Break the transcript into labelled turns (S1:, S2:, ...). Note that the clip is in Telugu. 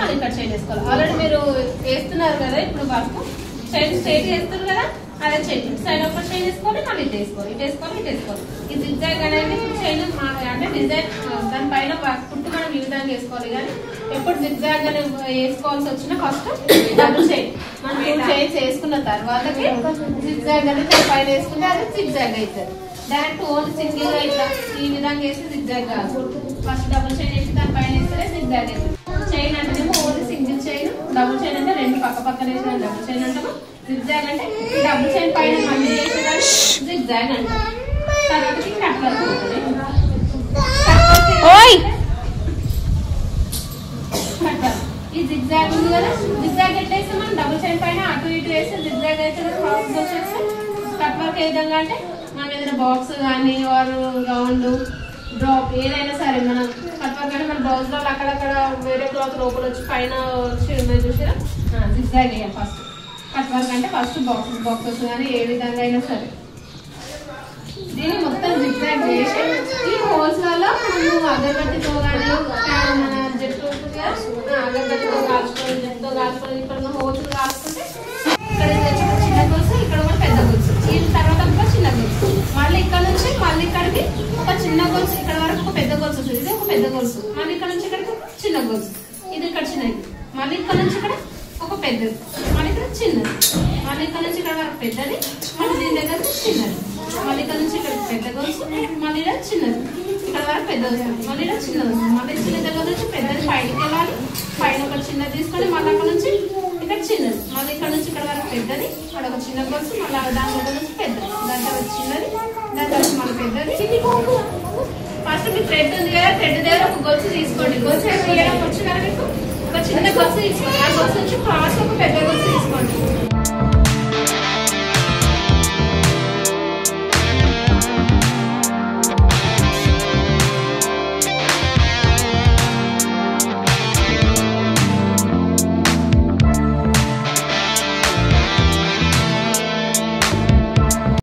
S1: మళ్ళీ ఇక్కడ చైన్ వేసుకోవాలి. ఆల్రెడీ మీరు వేస్తున్నారు కదా ఇప్పుడు వర్క్ చైన్ స్ట్రైట్ వేస్తారు కదా, అదే చైన్ సైడ్ ఒక చైన్ వేసుకోవాలి, మళ్ళీ ఇటు వేసుకోవాలి, ఇటు వేసుకోవాలి, ఇటు వేసుకోవాలి. ఈ జిగ్జాగ్ అనేది చైన్ అంటే డిజైన్ దానిపైన కుట్టు మనం ఈ విధంగా వేసుకోవాలి. కానీ ఎప్పుడు జిగ్జాగ్ అని వేసుకోవాల్సి వచ్చినా ఫస్ట్ డబుల్ చైన్ మనం 2 చైన్స్ వేసుకున్న తర్వాతకి జిగ్జాగ్ అనేది పైన వేసుకుంటే అది జిగ్జాగ్ అవుతుంది. డైరెక్ట్ ఓన్లీ సింగిల్ గా ఇట్లా ఈ విధంగా వేసి జిగ్జాగ్ కాదు. ఫస్ట్ డబుల్ చైన్ వేసి దాని పైన వేస్తే జిగ్జాగ్ అవుతుంది. చైన్ అంటేనేమో only single chain, double chain అంటే 2 పక్క పక్కన వేసిన డబుల్ చైన్ అంటాము. జిగ్జాగ్ అంటే డబుల్ చైన్ పైన మళ్ళీ వేసేదాన్ని జిగ్జాగ్ అంటాం. తర్వాత కట్ వర్క్ ఉంటుంది. ఈ జిగ్జాగ్ ఉంది కదా, జిగ్జాగ్ ఎట్లా వేస్తే మనం డబుల్ చైన్ పైన అటు ఇటు వేస్తే జిగ్జాగ్ అయితే క్రాస్ వచ్చేస్తే కట్ వర్క్ ఏ విధంగా అంటే మనం ఏదైనా బాక్స్ కానీ రౌండ్ డ్రాప్ ఏదైనా సరే మనం కట్ వర్క్ అంటే మన బ్లౌజ్ లో అక్కడక్కడ వేరే క్లాత్ లోపల వచ్చి పైన వచ్చి చూసారా జిగ్జాగ్ వేయాలి. ఫస్ట్ కట్ వర్క్ అంటే ఫస్ట్ బాక్సెస్ కానీ ఏ విధంగా అయినా సరే దీన్ని మొత్తం జిగ్జాగ్ చేసి ఈ హోల్స్ లలో మనము అగరబత్తితో కానీ మన జట్టు అగరబత్తితో కాల్చుకొని జట్టుతో కాల్చుకొని ఇక్కడ హోల్స్ కాల్చుకుంటే ఇక్కడ చిన్న గొలుసు, ఇక్కడ కూడా పెద్ద గొలుసు, ఈ తర్వాత ఒక చిన్న గొలుసు, మళ్ళీ ఇక్కడ నుంచి మళ్ళీ ఇక్కడికి ఒక చిన్న గొలుసు, ఇక్కడ వరకు ఒక పెద్ద గొలుసు వస్తుంది. ఇది ఒక పెద్ద గొలుసు, మళ్ళీ ఇక్కడ నుంచి ఇక్కడికి చిన్న గొలుసు, ఇది ఇక్కడ చిన్నది, మళ్ళీ ఇక్కడ నుంచి ఇక్కడ ఒక పెద్దది, మళ్ళీ ఇక్కడ చిన్నది, మళ్ళీ ఇక్కడ నుంచి ఇక్కడ వరకు పెద్దది, మళ్ళీ దీని దగ్గర చిన్నది, మళ్ళీ ఇక్కడ నుంచి ఇక్కడ పెద్ద గొలుసు, మళ్ళీ ఇక్కడ చిన్నది, ఇక్కడ వరకు పెద్ద వస్తుంది, మళ్ళీ ఇక్కడ చిన్నది వస్తుంది, మళ్ళీ చిన్న దగ్గర నుంచి పెద్దది పైకి వెళ్ళాలి, పైన ఒక చిన్నది తీసుకొని మళ్ళీ అక్కడ నుంచి ఇక్కడ చిన్నది, మళ్ళీ ఇక్కడ నుంచి ఇక్కడ వరకు పెద్దది, అక్కడ ఒక చిన్న గొలుసు, మళ్ళీ దాని దగ్గర నుంచి పెద్దది, దాని తర్వాత చిన్నది, దాని తర్వాత మళ్ళీ పెద్దది. ఫస్ట్ మీ థ్రెడ్ ఉంది కదా, థ్రెడ్ దగ్గర ఒక గొలుసు తీసుకోండి. గొలుసు వేయడం వచ్చి కదా మీకు ఒక చిన్న గొలుసు తీసుకోండి, ఆ గొలుసు నుంచి క్రాస్ ఒక పెద్ద గొలుసు తీసుకోండి.